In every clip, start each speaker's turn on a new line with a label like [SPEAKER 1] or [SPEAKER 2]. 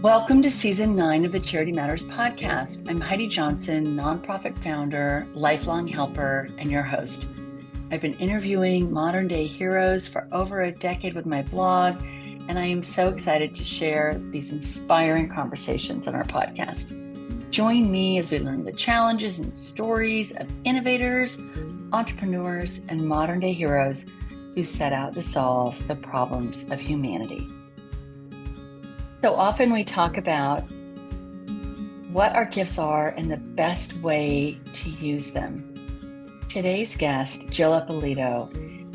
[SPEAKER 1] Welcome to Season 9 of the Charity Matters podcast. I'm Heidi Johnson, nonprofit founder, lifelong helper, and your host. I've been interviewing modern day heroes for over a decade with my blog, and I am so excited to share these inspiring conversations on our podcast. Join me as we learn the challenges and stories of innovators, entrepreneurs, and modern day heroes who set out to solve the problems of humanity. So often we talk about what our gifts are and the best way to use them. Today's guest, Jill Ippolito,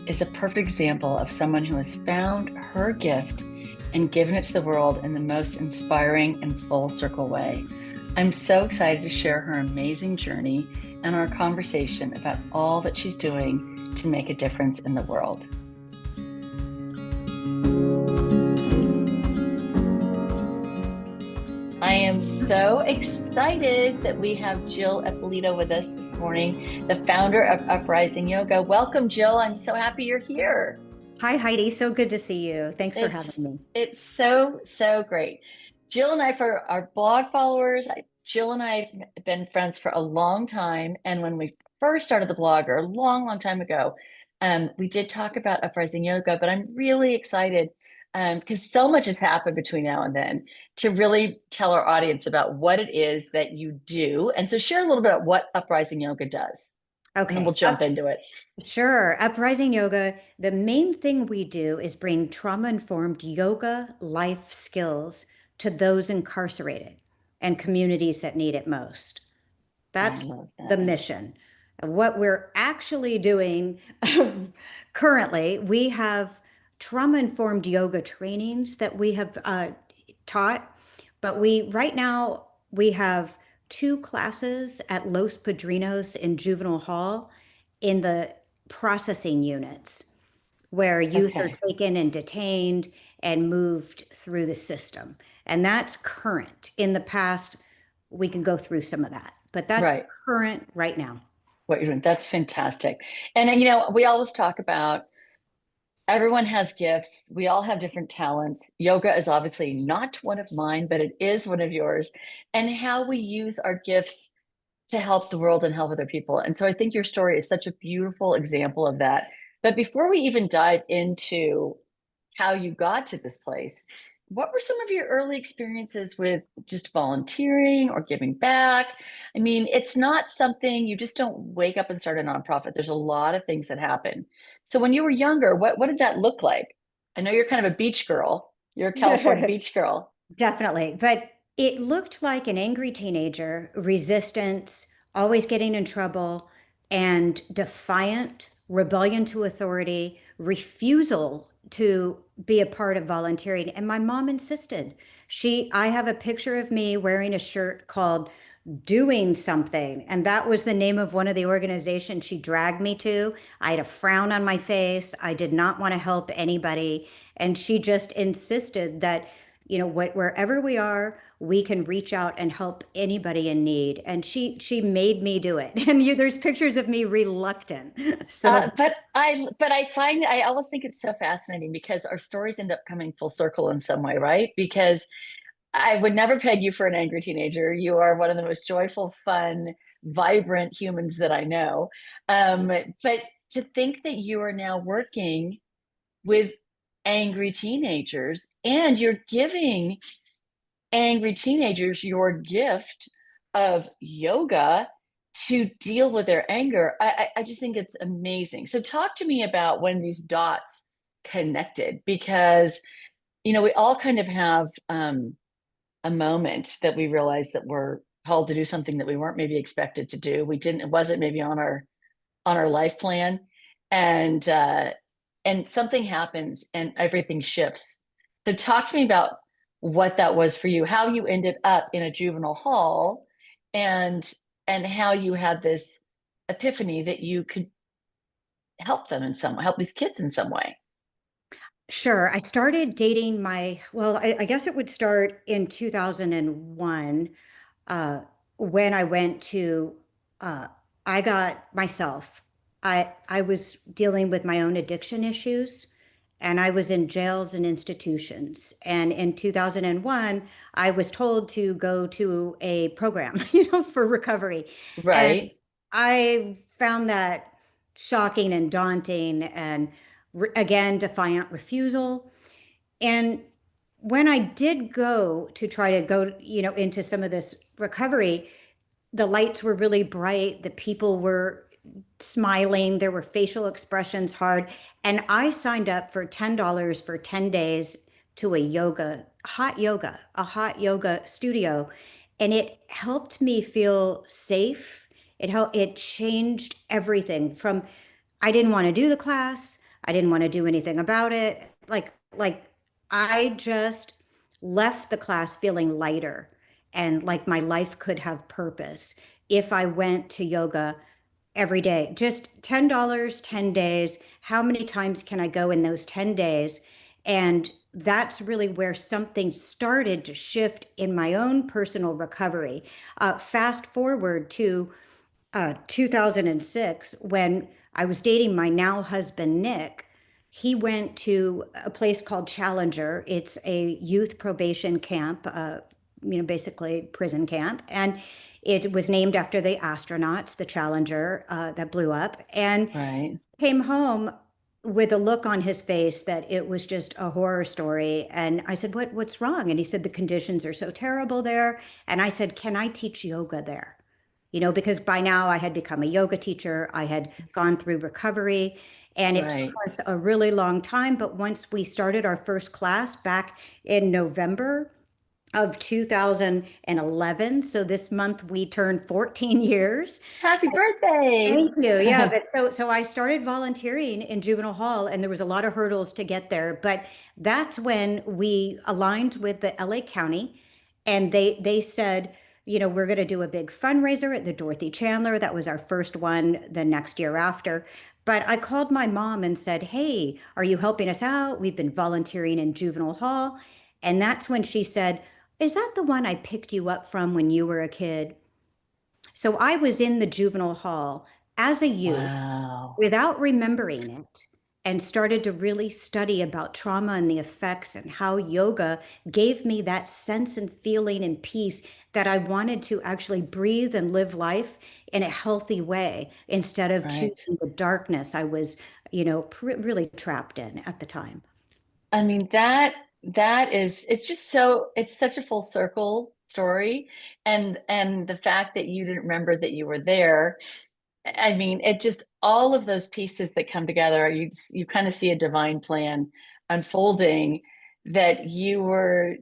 [SPEAKER 1] is a perfect example of someone who has found her gift and given it to the world in the most inspiring and full circle way. I'm so excited to share her amazing journey and our conversation about all that she's doing to make a difference in the world. I am so excited that we have Jill Ippolito with us this morning, the founder of Uprising Yoga. Welcome, Jill. I'm so happy you're here.
[SPEAKER 2] Hi, Heidi. So good to see you. Thanks for having me.
[SPEAKER 1] It's so great. Jill and I, for our blog followers, Jill and I have been friends for a long time. And when we first started the blog, or a long time ago, we did talk about Uprising Yoga, but I'm really excited because so much has happened between now and then to really tell our audience about what it is that you do. And so share a little bit about what Uprising Yoga does.
[SPEAKER 2] Okay.
[SPEAKER 1] And then we'll jump into it.
[SPEAKER 2] Sure. Uprising Yoga, the main thing we do is bring trauma-informed yoga life skills to those incarcerated and communities that need it most. That's the mission. What we're actually doing currently, we have trauma-informed yoga trainings that we have taught, but right now we have 2 classes at Los Padrinos in Juvenile Hall in the processing units where youth are taken and detained and moved through the system. And that's current. In the past, we can go through some of that, but that's current right now.
[SPEAKER 1] What you're doing, that's fantastic. And we always talk about everyone has gifts. We all have different talents. Yoga is obviously not one of mine, but it is one of yours. And how we use our gifts to help the world and help other people. And so I think your story is such a beautiful example of that. But before we even dive into how you got to this place, what were some of your early experiences with just volunteering or giving back? I mean, it's not something you just don't wake up and start a nonprofit. There's a lot of things that happen. So when you were younger, what did that look like? I know you're kind of a beach girl. You're a California beach girl.
[SPEAKER 2] Definitely. But it looked like an angry teenager, resistance, always getting in trouble, and defiant, rebellion to authority, refusal to be a part of volunteering. And my mom insisted. I have a picture of me wearing a shirt called Doing Something. And that was the name of one of the organizations she dragged me to. I had a frown on my face. I did not want to help anybody. And she just insisted that, wherever we are, we can reach out and help anybody in need. And she made me do it. And there's pictures of me reluctant. So,
[SPEAKER 1] but I always think it's so fascinating because our stories end up coming full circle in some way, right? Because I would never peg you for an angry teenager. You are one of the most joyful, fun, vibrant humans that I know. But to think that you are now working with angry teenagers and you're giving angry teenagers your gift of yoga to deal with their anger, I just think it's amazing. So talk to me about when these dots connected, because, we all kind of have a moment that we realized that we're called to do something that we weren't maybe expected to do. It wasn't maybe on our life plan. And something happens and everything shifts. So talk to me about what that was for you, how you ended up in a juvenile hall, and how you had this epiphany that you could help them in some way, help these kids in some way.
[SPEAKER 2] Sure. I started dating I guess it would start in 2001 when I went to, I was dealing with my own addiction issues. and I was in jails and institutions. And in 2001, I was told to go to a program, for recovery. And
[SPEAKER 1] Right.
[SPEAKER 2] I found that shocking and daunting and again, defiant refusal. And when I did go to try to go, into some of this recovery, the lights were really bright. The people were smiling. There were facial expressions hard. And I signed up for $10 for 10 days to a hot yoga studio. And it helped me feel safe. It changed everything from I didn't want to do the class. I didn't want to do anything about it. Like I just left the class feeling lighter and like my life could have purpose if I went to yoga every day. Just $10, 10 days. How many times can I go in those 10 days? And that's really where something started to shift in my own personal recovery. Fast forward to 2006, when I was dating my now husband, Nick. He went to a place called Challenger. It's a youth probation camp, basically prison camp. And it was named after the astronauts, the Challenger, that blew up. And
[SPEAKER 1] Right.
[SPEAKER 2] came home with a look on his face that it was just a horror story. And I said, what's wrong? And he said, the conditions are so terrible there. And I said, can I teach yoga there? Because by now I had become a yoga teacher. I had gone through recovery, and it took
[SPEAKER 1] Right.
[SPEAKER 2] us a really long time. But once we started our first class back in November of 2011, so this month we turned 14 years.
[SPEAKER 1] Happy birthday.
[SPEAKER 2] Thank you. Yeah, but so I started volunteering in juvenile hall, and there was a lot of hurdles to get there, but that's when we aligned with the LA County, and they said, we're going to do a big fundraiser at the Dorothy Chandler. That was our first one the next year after. But I called my mom and said, "Hey, are you helping us out? We've been volunteering in juvenile hall." And that's when she said, "Is that the one I picked you up from when you were a kid?" So I was in the juvenile hall as a youth
[SPEAKER 1] Wow.
[SPEAKER 2] without remembering it, and started to really study about trauma and the effects, and how yoga gave me that sense and feeling and peace that I wanted to actually breathe and live life in a healthy way instead of
[SPEAKER 1] Right.
[SPEAKER 2] choosing the darkness I was, really trapped in at the time.
[SPEAKER 1] I mean, that is, it's just so, it's such a full circle story. And the fact that you didn't remember that you were there, I mean, it just, all of those pieces that come together, you kind of see a divine plan unfolding, that you were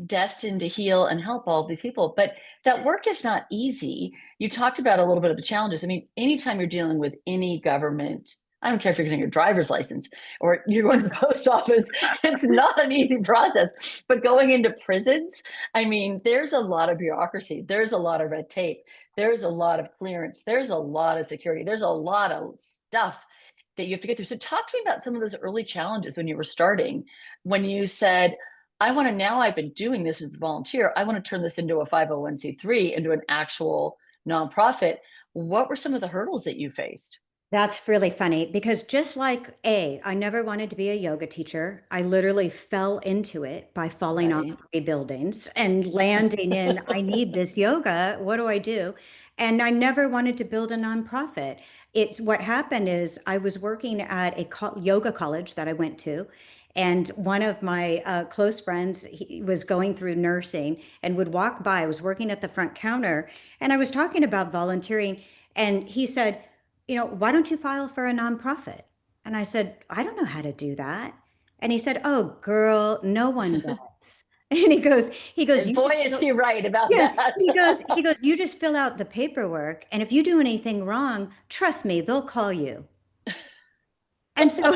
[SPEAKER 1] destined to heal and help all of these people. But that work is not easy. You talked about a little bit of the challenges. I mean, anytime you're dealing with any government, I don't care if you're getting your driver's license or you're going to the post office, it's not an easy process. But going into prisons, I mean, there's a lot of bureaucracy, there's a lot of red tape, there's a lot of clearance, there's a lot of security, there's a lot of stuff that you have to get through. So talk to me about some of those early challenges when you were starting, when you said, I want to, now I've been doing this as a volunteer, I want to turn this into a 501c3, into an actual nonprofit. What were some of the hurdles that you faced?
[SPEAKER 2] That's really funny because just like I never wanted to be a yoga teacher. I literally fell into it by falling off
[SPEAKER 1] Right.
[SPEAKER 2] 3 buildings and landing in, I need this yoga. What do I do? And I never wanted to build a nonprofit. It's what happened is I was working at a yoga college that I went to. And one of my close friends, he was going through nursing and would walk by. I was working at the front counter, and I was talking about volunteering. And he said, why don't you file for a nonprofit? And I said, I don't know how to do that. And he said, oh, girl, no one does. And he goes,
[SPEAKER 1] And boy, is he right about
[SPEAKER 2] yeah,
[SPEAKER 1] that.
[SPEAKER 2] you just fill out the paperwork. And if you do anything wrong, trust me, they'll call you. And so
[SPEAKER 1] I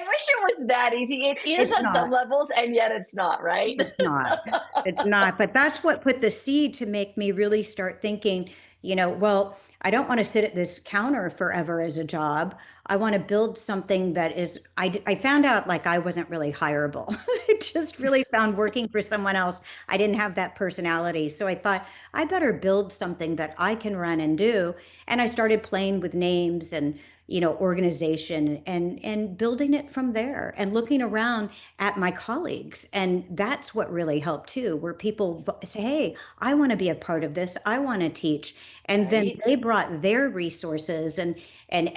[SPEAKER 1] wish it was that easy. It is
[SPEAKER 2] it's
[SPEAKER 1] on some
[SPEAKER 2] not.
[SPEAKER 1] levels, and yet it's not, right?
[SPEAKER 2] It's not. It's not. But that's what put the seed to make me really start thinking, well, I don't want to sit at this counter forever as a job. I want to build something that is, I found out like I wasn't really hireable. I just really found working for someone else, I didn't have that personality. So I thought I better build something that I can run and do. And I started playing with names and, organization, and building it from there and looking around at my colleagues. And that's what really helped too, where people say, hey, I want to be a part of this. I want to teach. And then
[SPEAKER 1] Right.
[SPEAKER 2] they brought their resources and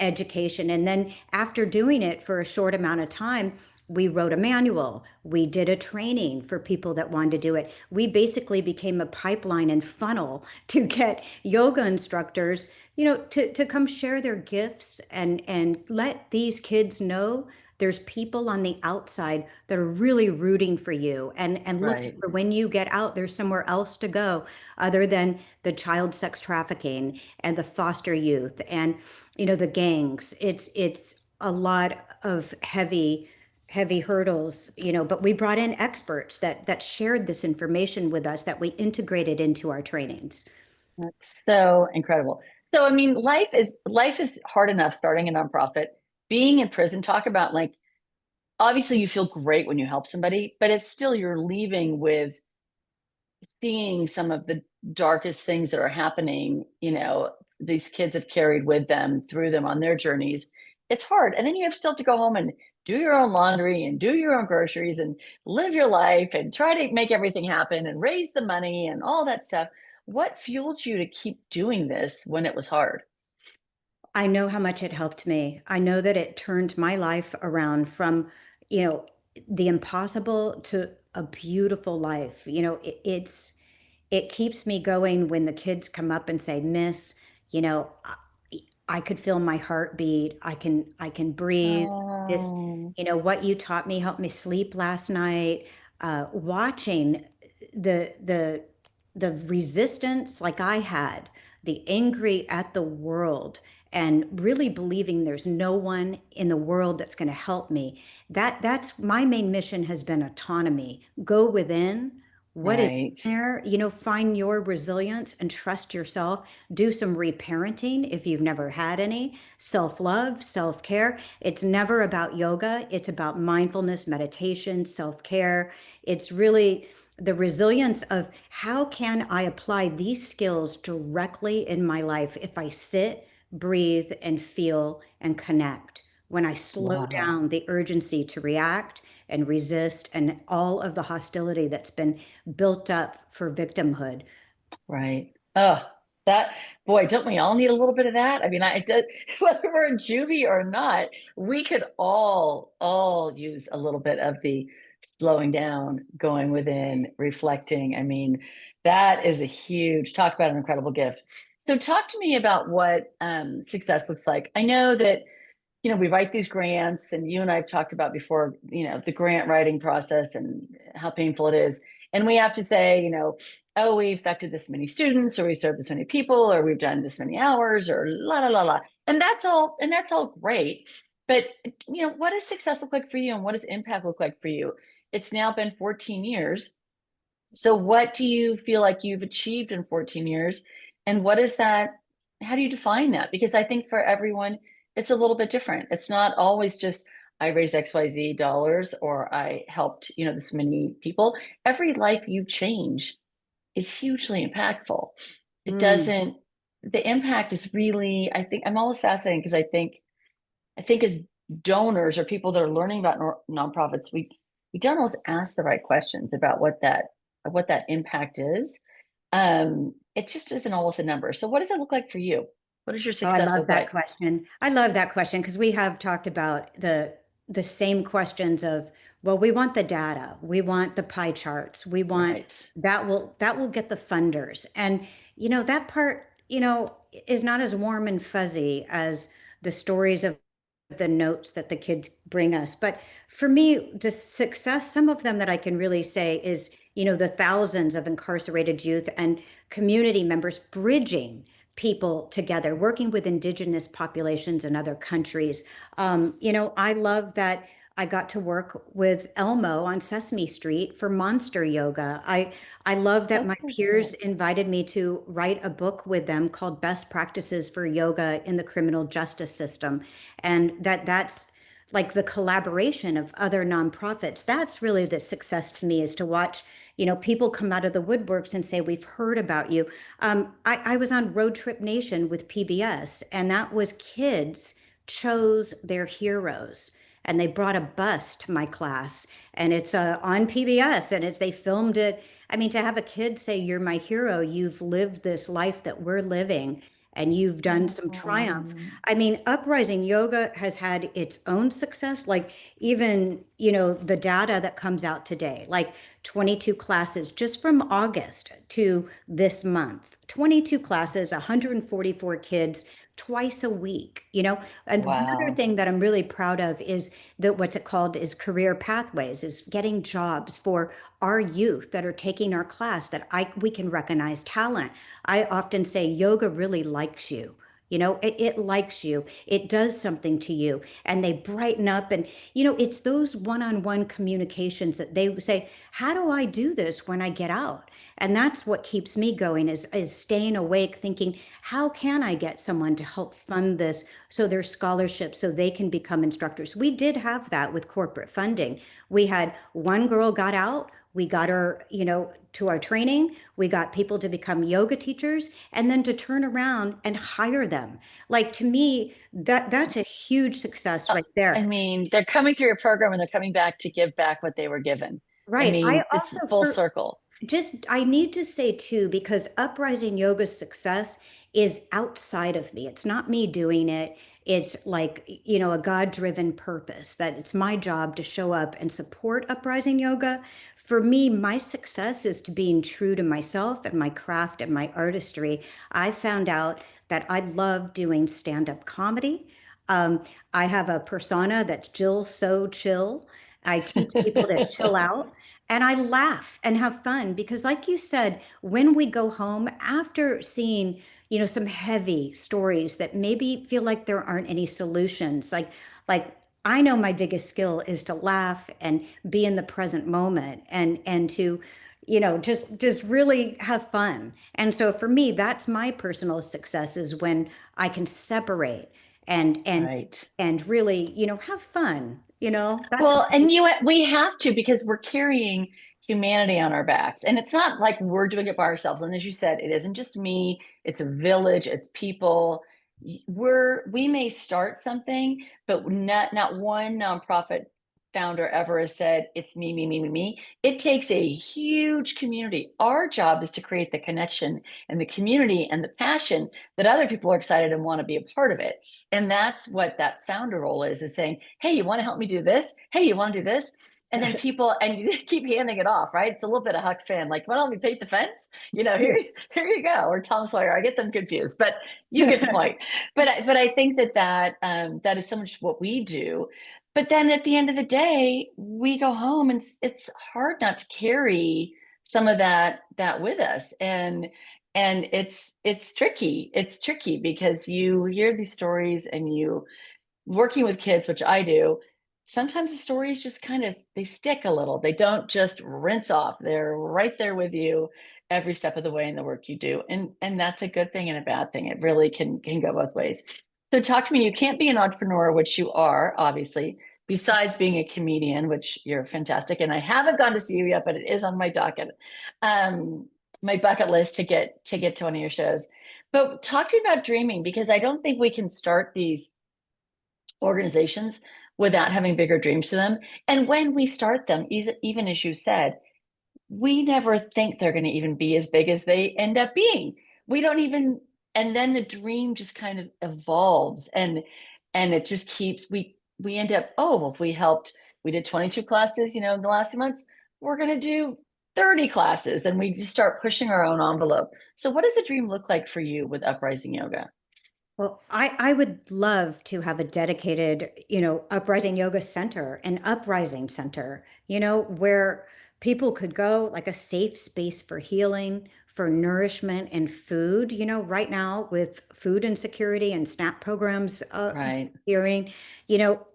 [SPEAKER 2] education. And then after doing it for a short amount of time, we wrote a manual. We did a training for people that wanted to do it. We basically became a pipeline and funnel to get yoga instructors, to come share their gifts and let these kids know there's people on the outside that are really rooting for you and looking
[SPEAKER 1] Right.
[SPEAKER 2] for when you get out, there's somewhere else to go other than the child sex trafficking and the foster youth and the gangs. It's a lot of heavy hurdles, but we brought in experts that shared this information with us that we integrated into our trainings.
[SPEAKER 1] That's so incredible. So I mean, life is hard enough starting a nonprofit, being in prison, talk about like obviously you feel great when you help somebody, but it's still you're leaving with seeing some of the darkest things that are happening, these kids have carried with them through them on their journeys. It's hard. And then you have still to go home and do your own laundry and do your own groceries and live your life and try to make everything happen and raise the money and all that stuff. What fueled you to keep doing this when it was hard?
[SPEAKER 2] I know how much it helped me. I know that it turned my life around from, you know, the impossible to a beautiful life. It keeps me going when the kids come up and say, "Miss, I could feel my heartbeat. I can breathe. This,
[SPEAKER 1] Oh,
[SPEAKER 2] what you taught me helped me sleep last night." Watching the the resistance like I had, the angry at the world, and really believing there's no one in the world that's going to help me. That's my main mission has been autonomy. Go within. What is
[SPEAKER 1] right,
[SPEAKER 2] there? Find your resilience and trust yourself. Do some reparenting if you've never had any. Self-love, self-care. It's never about yoga. It's about mindfulness, meditation, self-care. It's really the resilience of how can I apply these skills directly in my life if I sit, breathe, and feel and connect. When I slow
[SPEAKER 1] wow.
[SPEAKER 2] down the urgency to react and resist and all of the hostility that's been built up for victimhood.
[SPEAKER 1] Right. Oh, that boy, don't we all need a little bit of that? I mean, I did, whether we're in juvie or not, we could all use a little bit of the slowing down, going within, reflecting. I mean, that is a huge talk about an incredible gift. So talk to me about what success looks like. I know that we write these grants, and you and I have talked about before, the grant writing process and how painful it is. And we have to say, oh, we affected this many students, or we served this many people, or we've done this many hours, or la la la la. And that's all great. But what does success look like for you, and what does impact look like for you? It's now been 14 years. So what do you feel like you've achieved in 14 years? And what is that? How do you define that? Because I think for everyone, it's a little bit different. It's not always just I raised XYZ dollars or I helped, this many people. Every life you change is hugely impactful. It
[SPEAKER 2] Mm.
[SPEAKER 1] doesn't, the impact is really, I think I'm always fascinated because I think as donors or people that are learning about nonprofits, we don't always ask the right questions about what that impact is. It just isn't always a number. So what does it look like for you? What does your
[SPEAKER 2] Oh, I
[SPEAKER 1] success
[SPEAKER 2] love
[SPEAKER 1] look
[SPEAKER 2] that
[SPEAKER 1] like?
[SPEAKER 2] question. I love that question because we have talked about the same questions of, well, we want the data, we want the pie charts, we want
[SPEAKER 1] Right.
[SPEAKER 2] that will get the funders. And that part, is not as warm and fuzzy as the stories of the notes that the kids bring us. But for me, the success, some of them that I can really say is, the thousands of incarcerated youth and community members bridging people together, working with indigenous populations in other countries. I love that I got to work with Elmo on Sesame Street for Monster Yoga. I love that
[SPEAKER 1] So
[SPEAKER 2] my peers
[SPEAKER 1] cool.
[SPEAKER 2] invited me to write a book with them called Best Practices for Yoga in the Criminal Justice System. And that's like the collaboration of other nonprofits. That's really the success to me, is to watch, people come out of the woodworks and say, we've heard about you. I was on Road Trip Nation with PBS, and that was kids chose their heroes. And they brought a bus to my class, and it's on PBS, and it's they filmed it. I mean, to have a kid say, "You're my hero. You've lived this life that we're living, and you've done some triumph."
[SPEAKER 1] Oh,
[SPEAKER 2] I mean, Uprising Yoga has had its own success. Like even, the data that comes out today, like 22 classes just from August to this month, 22 classes, 144 kids twice a week, And one other
[SPEAKER 1] wow.
[SPEAKER 2] thing that I'm really proud of is that what's it called is career pathways, is getting jobs for our youth that are taking our class that we can recognize talent. I often say yoga really likes you. It likes you. It does something to you. And they brighten up. And, it's those one-on-one communications that they say, how do I do this when I get out? And that's what keeps me going is staying awake, thinking, how can I get someone to help fund this so there's scholarships so they can become instructors? We did have that with corporate funding. We had one girl got out. We got her, to our training. We got people to become yoga teachers and then to turn around and hire them. Like to me, that's a huge success
[SPEAKER 1] Uh,
[SPEAKER 2] right
[SPEAKER 1] I
[SPEAKER 2] there.
[SPEAKER 1] mean, they're coming through your program and they're coming back to give back what they were given. I
[SPEAKER 2] Right. I
[SPEAKER 1] mean, it's
[SPEAKER 2] also
[SPEAKER 1] full circle.
[SPEAKER 2] I need to say too, because Uprising Yoga's success is outside of me. It's not me doing it. It's like, a God-driven purpose that it's my job to show up and support Uprising Yoga. For me, my success is to being true to myself and my craft and my artistry. I found out that I love doing stand-up comedy. Um, I have a persona that's Jill So Chill. I teach people to chill out. And I laugh and have fun because, like you said, when we go home after seeing, some heavy stories that maybe feel like there aren't any solutions, like I know my biggest skill is to laugh and be in the present moment and to, just really have fun. And so for me, that's my personal success is when I can separate and and
[SPEAKER 1] Right.
[SPEAKER 2] and really, have fun. That's
[SPEAKER 1] Well, and we have to because we're carrying humanity on our backs. And it's not like we're doing it by ourselves. And as you said, it isn't just me, it's a village, it's people. We may start something, but not one nonprofit founder ever has said it's me, me, me, me, me. It takes a huge community. Our job is to create the connection and the community and the passion that other people are excited and want to be a part of it. And that's what that founder role is saying, hey, you want to help me do this? Hey, you want to do this? And then people, and you keep handing it off, right? It's a little bit of Huck Finn, like, want to help me paint the fence? Here you go. Or Tom Sawyer. I get them confused, but you get the point. But I think that is so much what we do. But then at the end of the day, we go home and it's hard not to carry some of that with us. And it's tricky. It's tricky because you hear these stories and you working with kids, which I do, sometimes the stories just kind of they stick a little. They don't just rinse off. They're right there with you every step of the way in the work you do. And that's a good thing and a bad thing. It really can go both ways. So talk to me. You can't be an entrepreneur, which you are, obviously, besides being a comedian, which you're fantastic. And I haven't gone to see you yet, but it is on my docket. My bucket list to get to one of your shows. But talk to me about dreaming because I don't think we can start these organizations without having bigger dreams to them. And when we start them, even as you said, we never think they're going to even be as big as they end up being. We don't even, and then the dream just kind of evolves and it just keeps, we end up, oh, well, if we did 22 classes, in the last few months, we're going to do 30 classes and we just start pushing our own envelope. So what does a dream look like for you with Uprising Yoga?
[SPEAKER 2] Well, I would love to have a dedicated, Uprising Yoga Center, an Uprising Center, where people could go, like a safe space for healing, for nourishment and food. Right now with food insecurity and SNAP programs
[SPEAKER 1] Right,
[SPEAKER 2] disappearing,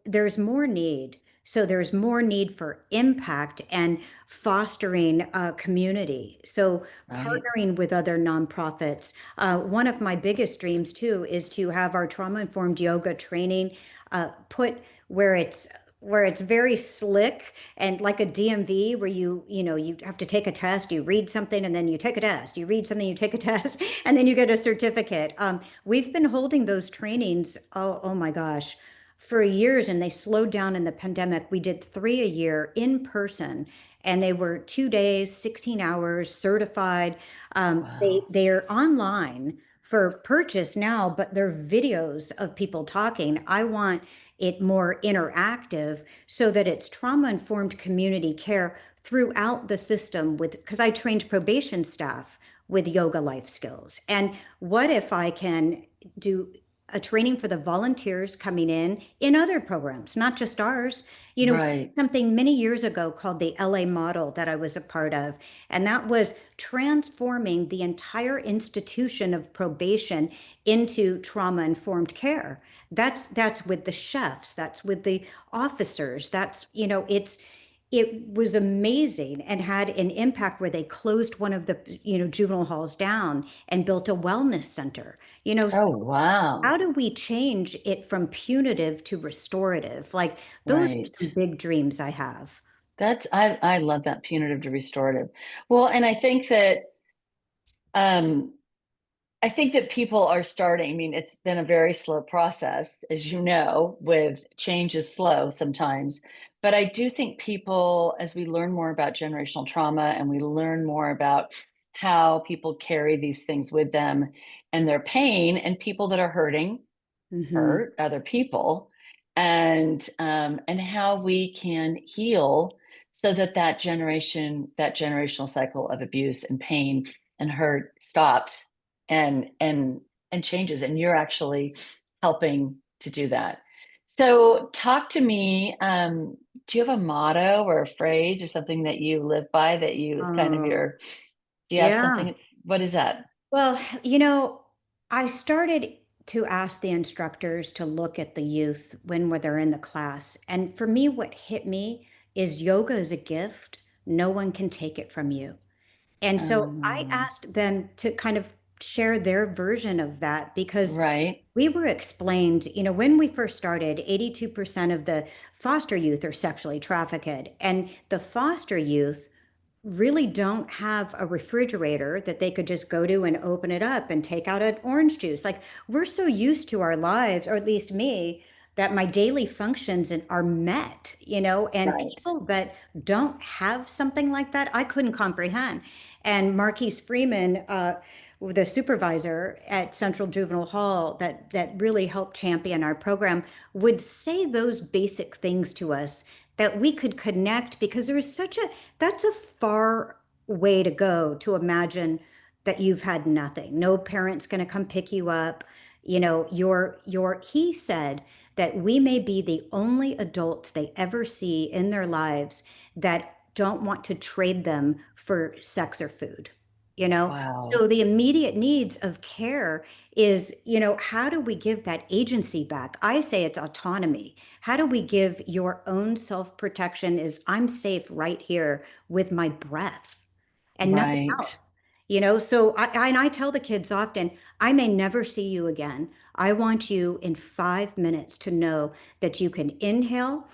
[SPEAKER 2] there's more need. So there's more need for impact and fostering community. So
[SPEAKER 1] right,
[SPEAKER 2] partnering with other nonprofits. One of my biggest dreams too is to have our trauma informed yoga training put where it's where it's very slick and like a DMV where you have to take a test, you read something and then you take a test, you read something, you take a test, and then you get a certificate. We've been holding those trainings, oh my gosh, for years, and they slowed down in the pandemic. We did 3 a year in person, and they were 2 days, 16 hours, certified. They
[SPEAKER 1] Wow.
[SPEAKER 2] they're online for purchase now, but they're videos of people talking. I want it more interactive so that it's trauma informed community care throughout the system with because I trained probation staff with yoga life skills. And what if I can do a training for the volunteers coming in other programs, not just ours. We did
[SPEAKER 1] Right.
[SPEAKER 2] something many years ago called the LA model that I was a part of, and that was transforming the entire institution of probation into trauma informed care. That's with the chefs, that's with the officers, it was amazing and had an impact where they closed one of the juvenile halls down and built a wellness center. So
[SPEAKER 1] Oh, wow.
[SPEAKER 2] how do we change it from punitive to restorative? Like those are
[SPEAKER 1] Right.
[SPEAKER 2] some big dreams I have.
[SPEAKER 1] I love that, punitive to restorative. Well, and um I think that people are starting. I mean, it's been a very slow process, as you know, with change is slow sometimes. But I do think people, as we learn more about generational trauma and we learn more about how people carry these things with them and their pain, and people that are hurting
[SPEAKER 2] Hmm.
[SPEAKER 1] hurt other people, and how we can heal so that that generational cycle of abuse and pain and hurt stops and changes, and you're actually helping to do that. So talk to me. Do you have a motto or a phrase or something that you live by, that you is kind of
[SPEAKER 2] Oh,
[SPEAKER 1] your, do you have something?
[SPEAKER 2] yeah.
[SPEAKER 1] What is that?
[SPEAKER 2] Well, I started to ask the instructors to look at the youth when they're in the class. And for me, what hit me is yoga is a gift. No one can take it from you. And so I
[SPEAKER 1] um,
[SPEAKER 2] asked them to kind of share their version of that because
[SPEAKER 1] right.
[SPEAKER 2] we were explained, when we first started, 82% of the foster youth are sexually trafficked. And the foster youth really don't have a refrigerator that they could just go to and open it up and take out an orange juice. Like we're so used to our lives, or at least me, that my daily functions are met, and
[SPEAKER 1] Right.
[SPEAKER 2] people that don't have something like that, I couldn't comprehend. And Marquise Freeman, the supervisor at Central Juvenile Hall that really helped champion our program, would say those basic things to us that we could connect because there is that's a far way to go to imagine that you've had nothing. No parent's going to come pick you up. He said that we may be the only adults they ever see in their lives that don't want to trade them for sex or food.
[SPEAKER 1] Wow.
[SPEAKER 2] So the immediate needs of care is, how do we give that agency back? I say it's autonomy. How do we give your own self-protection is I'm safe right here with my breath and nothing else.
[SPEAKER 1] Right.
[SPEAKER 2] So I tell the kids often, I may never see you again. I want you in 5 minutes to know that you can inhale,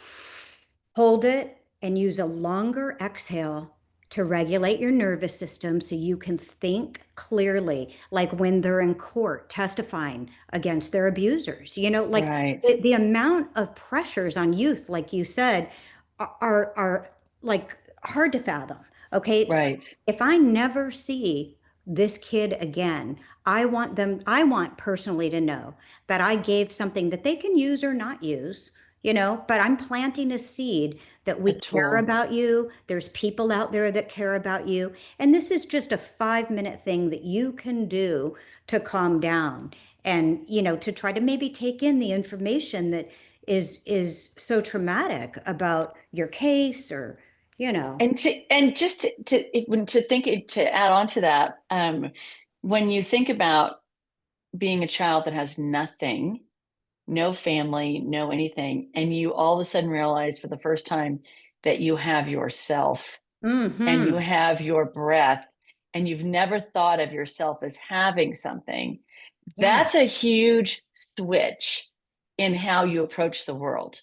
[SPEAKER 2] hold it, and use a longer exhale to regulate your nervous system so you can think clearly, like when they're in court testifying against their abusers. Like
[SPEAKER 1] Right.
[SPEAKER 2] the amount of pressures on youth, like you said, are like hard to fathom. Okay. So
[SPEAKER 1] Right.
[SPEAKER 2] if I never see this kid again, I want personally to know that I gave something that they can use or not use, but I'm planting a seed that we
[SPEAKER 1] A
[SPEAKER 2] care
[SPEAKER 1] tool.
[SPEAKER 2] about you. There's people out there that care about you. And this is just a 5 minute thing that you can do to calm down and, to try to maybe take in the information that is so traumatic about your case or, you know.
[SPEAKER 1] And just to add on to that, when you think about being a child that has nothing, no family, no anything, and you all of a sudden realize for the first time that you have yourself and you
[SPEAKER 2] Hmm.
[SPEAKER 1] have your breath, and you've never thought of yourself as having something,
[SPEAKER 2] Yeah.
[SPEAKER 1] that's a huge switch in how you approach the world.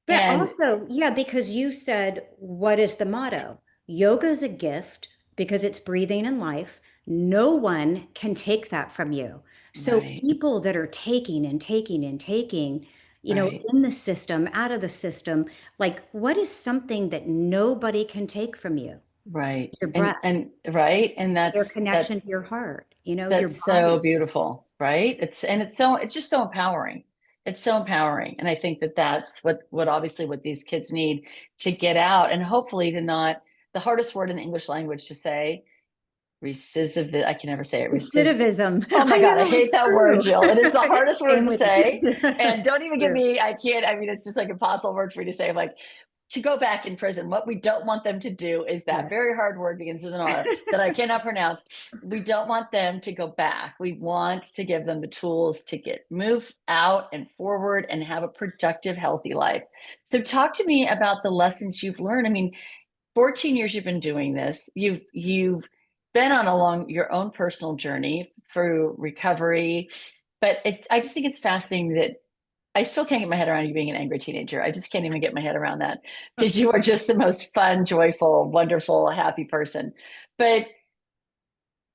[SPEAKER 2] But also, yeah, because you said, what is the motto? Yoga is a gift because it's breathing and life. No one can take that from you. So
[SPEAKER 1] Right,
[SPEAKER 2] people that are taking and taking and taking,
[SPEAKER 1] right,
[SPEAKER 2] in the system, out of the system, like what is something that nobody can take from you?
[SPEAKER 1] right.
[SPEAKER 2] Your breath,
[SPEAKER 1] And right. And
[SPEAKER 2] your connection to your heart, your
[SPEAKER 1] that's so
[SPEAKER 2] body.
[SPEAKER 1] beautiful, right? It's just so empowering. It's so empowering. And I think that that's what obviously what these kids need to get out and hopefully to not, the hardest word in the English language to say, recisive, I can never say it.
[SPEAKER 2] Recidivism.
[SPEAKER 1] Oh my
[SPEAKER 2] I
[SPEAKER 1] God, I
[SPEAKER 2] know, it's
[SPEAKER 1] hate that word,
[SPEAKER 2] true.
[SPEAKER 1] Jill. It is the hardest word
[SPEAKER 2] Same
[SPEAKER 1] to
[SPEAKER 2] with me.
[SPEAKER 1] say. And don't
[SPEAKER 2] It's
[SPEAKER 1] even get
[SPEAKER 2] true.
[SPEAKER 1] me, I can't, I mean, it's just like impossible word for me to say. I'm like, to go back in prison. What we don't want them to do is that
[SPEAKER 2] Yes.
[SPEAKER 1] very hard word begins with an R that I cannot pronounce. We don't want them to go back. We want to give them the tools to move out and forward and have a productive, healthy life. So talk to me about the lessons you've learned. I mean, 14 years you've been doing this. You've been on along your own personal journey through recovery, but I just think it's fascinating that I still can't get my head around you being an angry teenager. I just can't even get my head around that because you are just the most fun, joyful, wonderful, happy person. But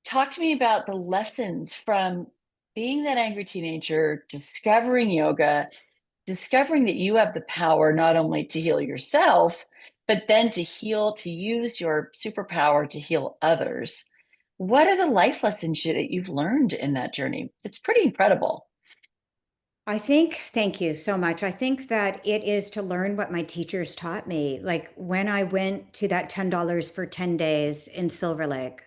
[SPEAKER 1] talk to me about the lessons from being that angry teenager, discovering yoga, discovering that you have the power not only to heal yourself, but then to use your superpower to heal others. What are the life lessons that you've learned in that journey? It's pretty incredible.
[SPEAKER 2] Thank you so much. I think that it is to learn what my teachers taught me. Like when I went to that $10 for 10 days in Silver Lake,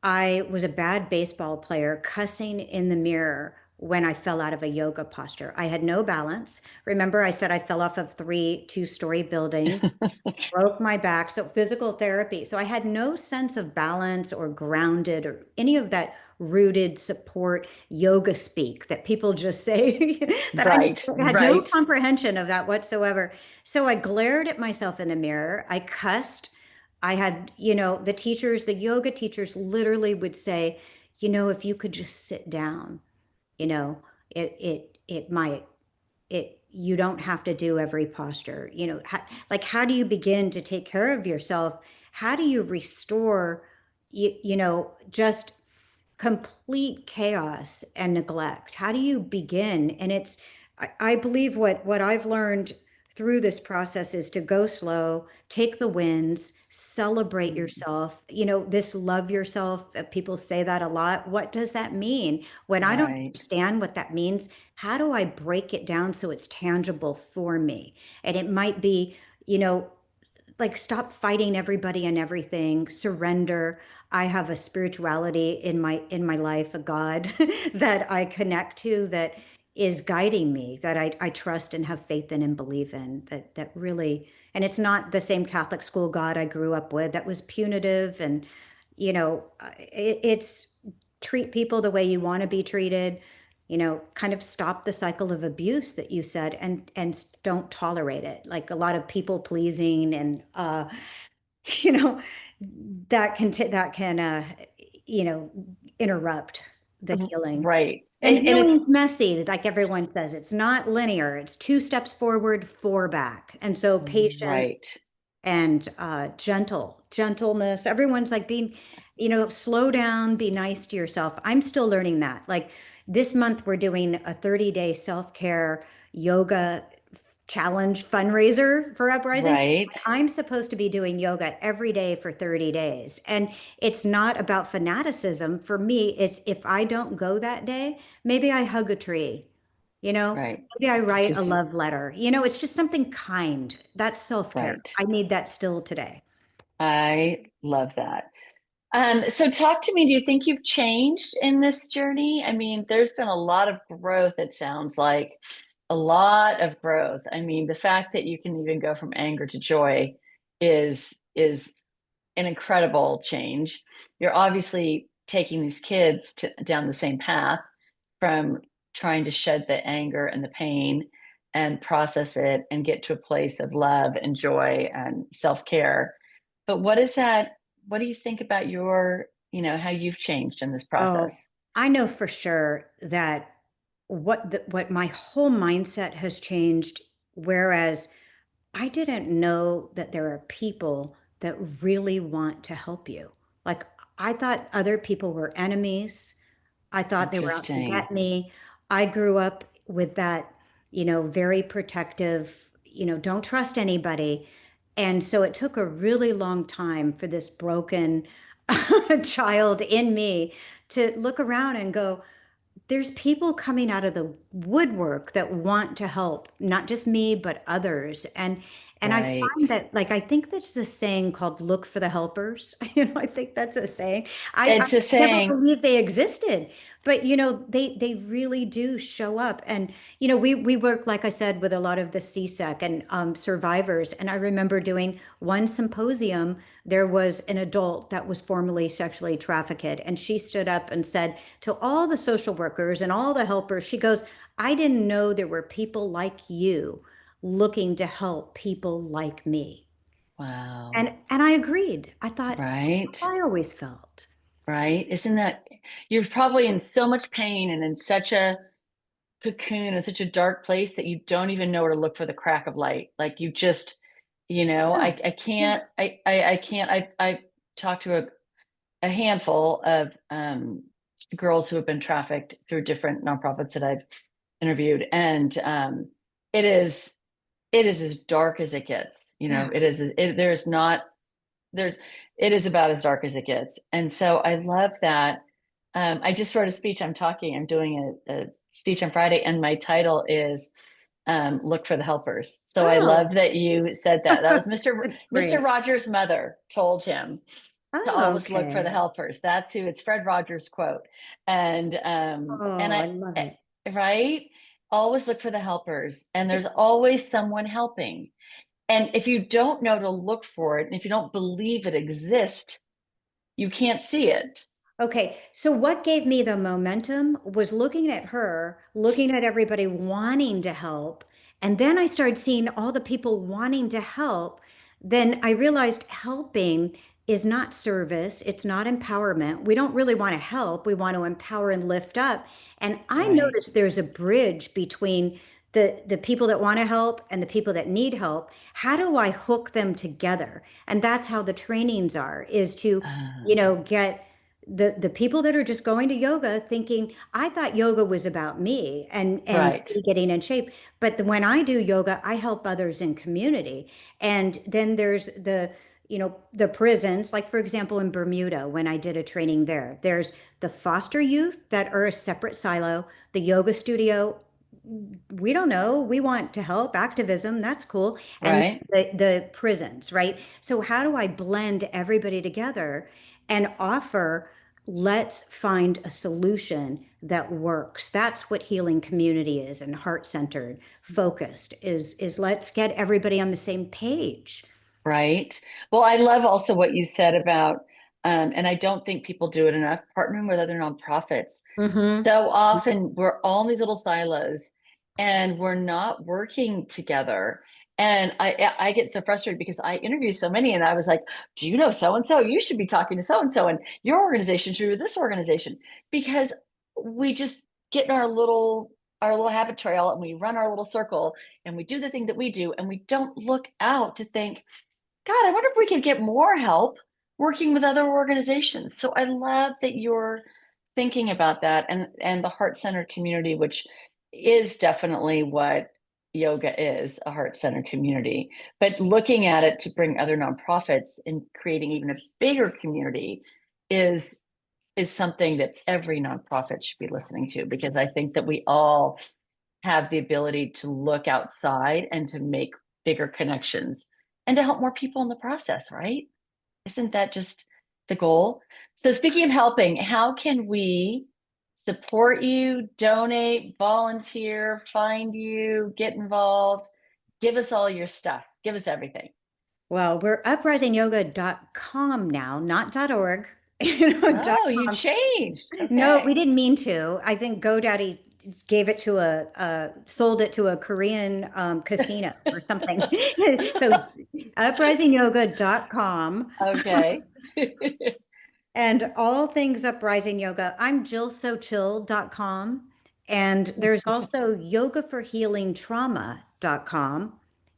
[SPEAKER 2] I was a bad baseball player, cussing in the mirror when I fell out of a yoga posture. I had no balance. Remember, I said I fell off of three two-story buildings, broke my back. So physical therapy. So I had no sense of balance or grounded or any of that rooted support yoga speak that people just say that I
[SPEAKER 1] Right,
[SPEAKER 2] had no
[SPEAKER 1] right,
[SPEAKER 2] comprehension of that whatsoever. So I glared at myself in the mirror. I cussed. I had, the yoga teachers literally would say, if you could just sit down, you know, it might you don't have to do every posture, like how do you begin to take care of yourself? How do you restore, just complete chaos and neglect? How do you begin? And I believe what I've learned through this process is to go slow, take the wins, celebrate yourself. This love yourself, people say that a lot. What does that mean? When I don't
[SPEAKER 1] right.
[SPEAKER 2] understand what that means, how do I break it down so it's tangible for me? And it might be, you know, like stop fighting everybody and everything, surrender. I have a spirituality in my life, a God that I connect to that is guiding me, that I trust and have faith in and believe in, that really, and it's not the same Catholic school God I grew up with that was punitive. And it's treat people the way you want to be treated, kind of stop the cycle of abuse that you said, and don't tolerate it. Like a lot of people pleasing and you know that can you know interrupt the healing.
[SPEAKER 1] Right.
[SPEAKER 2] And
[SPEAKER 1] And it's
[SPEAKER 2] healing's messy, like everyone says. It's not linear. It's two steps forward, four back. And so patience
[SPEAKER 1] right.
[SPEAKER 2] and gentleness. Everyone's like being, slow down, be nice to yourself. I'm still learning that. Like this month, we're doing a 30-day self-care yoga challenge fundraiser for Uprising.
[SPEAKER 1] Right.
[SPEAKER 2] I'm supposed to be doing yoga every day for 30 days. And it's not about fanaticism. For me, it's if I don't go that day, maybe I hug a tree, you know,
[SPEAKER 1] Right.
[SPEAKER 2] maybe I
[SPEAKER 1] It's
[SPEAKER 2] write a
[SPEAKER 1] just
[SPEAKER 2] love letter. It's just something kind. That's self-care.
[SPEAKER 1] right.
[SPEAKER 2] I need that still today.
[SPEAKER 1] I love that. So talk to me. Do you think you've changed in this journey? I mean, there's been a lot of growth, it sounds like a lot of growth. I mean, the fact that you can even go from anger to joy is an incredible change. You're obviously taking these kids down the same path from trying to shed the anger and the pain and process it and get to a place of love and joy and self-care. But what is that? What do you think about how you've changed in this
[SPEAKER 2] Oh,
[SPEAKER 1] process?
[SPEAKER 2] I know for sure that what my whole mindset has changed Whereas I didn't know that there are people that really want to help you. Like, I thought other people were enemies. I thought they were out to
[SPEAKER 1] Interesting.
[SPEAKER 2] get me. I grew up with that, very protective, don't trust anybody. And so it took a really long time for this broken child in me to look around and go, there's people coming out of the woodwork that want to help, not just me, but others. And I
[SPEAKER 1] Right.
[SPEAKER 2] find that, like, I think there's this saying called look for the helpers. I think that's a saying. I
[SPEAKER 1] It's a
[SPEAKER 2] never
[SPEAKER 1] saying.
[SPEAKER 2] believed they existed, but they really do show up. And we work, like I said, with a lot of the CSEC and survivors. And I remember doing one symposium. There was an adult that was formerly sexually trafficked, and she stood up and said to all the social workers and all the helpers, she goes, I didn't know there were people like you looking to help people like me.
[SPEAKER 1] Wow.
[SPEAKER 2] And I agreed. I thought, that's
[SPEAKER 1] Right.
[SPEAKER 2] how I always felt.
[SPEAKER 1] Right. Isn't that, you're probably in so much pain and in such a cocoon in such a dark place that you don't even know where to look for the crack of light. Like you just,
[SPEAKER 2] Yeah.
[SPEAKER 1] I
[SPEAKER 2] Yeah.
[SPEAKER 1] can't, I can't, I talked to a handful of girls who have been trafficked through different nonprofits that I've interviewed. And it is, it is as dark as it gets.
[SPEAKER 2] Yeah.
[SPEAKER 1] There's not, there's, it is about as dark as it gets. And so I love that. I just wrote a speech. I'm doing a speech on Friday, and my title is Look for the Helpers. So I
[SPEAKER 2] Oh,
[SPEAKER 1] love that you said that. That was
[SPEAKER 2] that's
[SPEAKER 1] Mr.
[SPEAKER 2] great.
[SPEAKER 1] Rogers' mother told him to
[SPEAKER 2] Oh,
[SPEAKER 1] always look for the
[SPEAKER 2] okay.
[SPEAKER 1] helpers. That's who it's Fred Rogers quote. And
[SPEAKER 2] Oh, I love it.
[SPEAKER 1] right? Always look for the helpers. And there's always someone helping. And if you don't know to look for it, and if you don't believe it exists, you can't see it.
[SPEAKER 2] Okay, so what gave me the momentum was looking at her, looking at everybody wanting to help, and then I started seeing all the people wanting to help. Then I realized helping is not service, it's not empowerment. We don't really want to help, we want to empower and lift up. And I
[SPEAKER 1] Right.
[SPEAKER 2] noticed there's a bridge between the people that want to help and the people that need help. How do I hook them together? And that's how the trainings are, is to,
[SPEAKER 1] Uh,
[SPEAKER 2] get the people that are just going to yoga thinking, I thought yoga was about me and
[SPEAKER 1] right.
[SPEAKER 2] me getting in shape, but when I do yoga I help others in community. And then there's the prisons, like for example in Bermuda, when I did a training there's the foster youth that are a separate silo, the yoga studio, we don't know, we want to help, activism, that's cool, and
[SPEAKER 1] Right.
[SPEAKER 2] the prisons, right? So how do I blend everybody together and offer, let's find a solution that works? That's what healing community is, and heart-centered, focused, is let's get everybody on the same page.
[SPEAKER 1] Right. Well, I love also what you said about, and I don't think people do it enough, partnering with other nonprofits.
[SPEAKER 2] Mm-hmm.
[SPEAKER 1] So often we're all in these little silos and we're not working together. And I get so frustrated because I interview so many and I was like, do you know so and so? You should be talking to so and so, and your organization should be with this organization, because we just get in our little habit trail and we run our little circle and we do the thing that we do and we don't look out to think, God, I wonder if we could get more help working with other organizations. So I love that you're thinking about that, and the heart-centered community, which is definitely what yoga is, a heart-centered community. But looking at it to bring other nonprofits and creating even a bigger community is is something that every nonprofit should be listening to, because I think that we all have the ability to look outside and to make bigger connections and to help more people in the process, right? Isn't that just the goal? So, speaking of helping, how can we support you, donate, volunteer, find you, get involved? Give us all your stuff. Give us everything.
[SPEAKER 2] Well, we're uprisingyoga.com now, not .org.
[SPEAKER 1] Oh, you
[SPEAKER 2] .com.
[SPEAKER 1] changed.
[SPEAKER 2] No, we
[SPEAKER 1] Okay.
[SPEAKER 2] didn't mean to. I think GoDaddy gave it to sold it to a Korean casino or something. So uprisingyoga.com
[SPEAKER 1] Okay.
[SPEAKER 2] and all things Uprising Yoga. I'm jillsochill.com. And there's also yogaforhealingtrauma.com.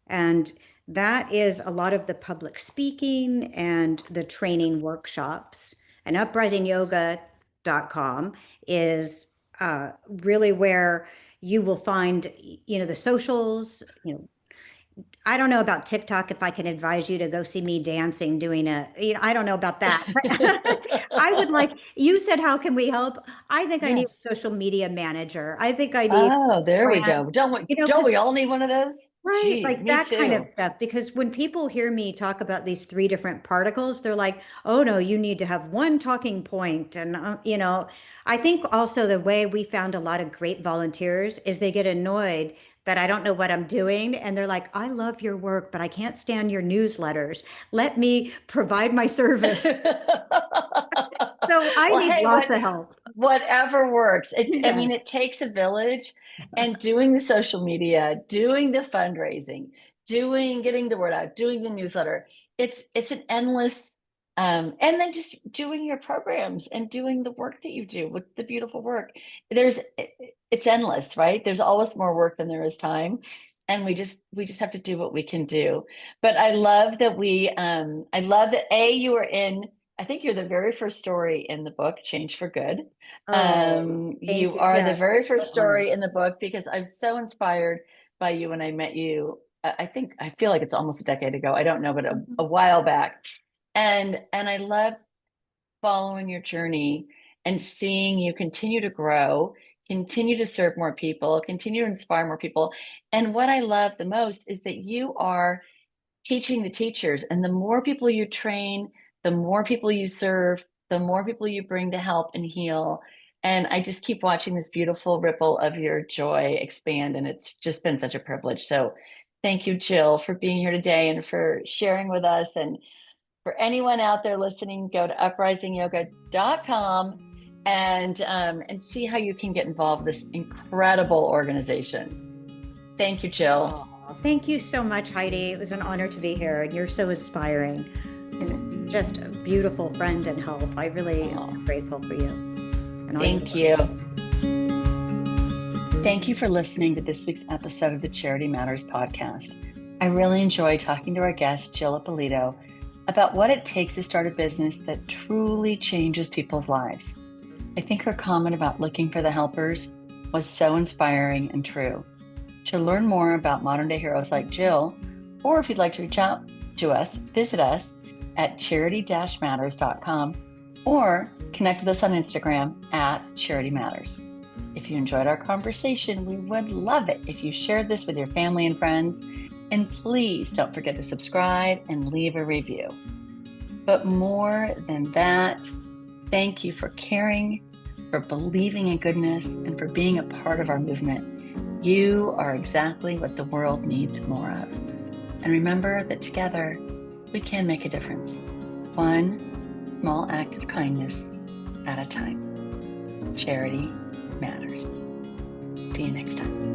[SPEAKER 2] And that is a lot of the public speaking and the training workshops. And uprisingyoga.com is really where you will find, the socials. I don't know about TikTok, if I can advise you to go see me dancing, doing I don't know about that. But I would like, you said, how can we help? I think I need
[SPEAKER 1] Yes.
[SPEAKER 2] a social media manager. I think I need
[SPEAKER 1] Oh, there we
[SPEAKER 2] brand,
[SPEAKER 1] go. Don't
[SPEAKER 2] because
[SPEAKER 1] we all need one of those?
[SPEAKER 2] right,
[SPEAKER 1] Geez,
[SPEAKER 2] like
[SPEAKER 1] me
[SPEAKER 2] that kind of
[SPEAKER 1] too.
[SPEAKER 2] stuff. Because when people hear me talk about these three different particles, they're like, oh no, you need to have one talking point. And, I think also the way we found a lot of great volunteers is they get annoyed that I don't know what I'm doing. And they're like, I love your work, but I can't stand your newsletters. Let me provide my service. So I
[SPEAKER 1] Well,
[SPEAKER 2] need
[SPEAKER 1] hey,
[SPEAKER 2] lots of help.
[SPEAKER 1] whatever works. I mean,
[SPEAKER 2] Yes.
[SPEAKER 1] it takes a village, and doing the social media, doing the fundraising, getting the word out, doing the newsletter. It's an endless, and then just doing your programs and doing the work that you do with the beautiful work. It's endless, right? There's always more work than there is time. And we just have to do what we can do. But I love that you were in, I think you're the very first story in the book, Change for Good.
[SPEAKER 2] Oh, thank
[SPEAKER 1] You
[SPEAKER 2] you.
[SPEAKER 1] are the
[SPEAKER 2] Yes,
[SPEAKER 1] very
[SPEAKER 2] I'm so
[SPEAKER 1] first
[SPEAKER 2] honored.
[SPEAKER 1] story in the book because I'm so inspired by you when I met you. I feel like it's almost a decade ago. I don't know, but a while back. And I love following your journey and seeing you continue to grow, continue to serve more people, continue to inspire more people. And what I love the most is that you are teaching the teachers. And the more people you train, the more people you serve, the more people you bring to help and heal. And I just keep watching this beautiful ripple of your joy expand. And it's just been such a privilege. So thank you, Jill, for being here today and for sharing with us. And for anyone out there listening, go to uprisingyoga.com and see how you can get involved with this incredible organization. Thank you, Jill.
[SPEAKER 2] Oh, thank you so much, Heidi. It was an honor to be here, and you're so inspiring and just a beautiful friend and help. I really am
[SPEAKER 1] Oh,
[SPEAKER 2] so grateful for you and all your
[SPEAKER 1] thank
[SPEAKER 2] work.
[SPEAKER 1] you. Thank you for listening to this week's episode of the Charity Matters podcast. I really enjoy talking to our guest, Jill Ippolito, about what it takes to start a business that truly changes people's lives. I think her comment about looking for the helpers was so inspiring and true. To learn more about modern day heroes like Jill, or if you'd like to reach out to us, visit us at charity-matters.com or connect with us on Instagram at Charity Matters. If you enjoyed our conversation, we would love it if you shared this with your family and friends. And please don't forget to subscribe and leave a review. But more than that, thank you for caring, for believing in goodness, and for being a part of our movement. You are exactly what the world needs more of. And remember that together, we can make a difference. One small act of kindness at a time. Charity matters. See you next time.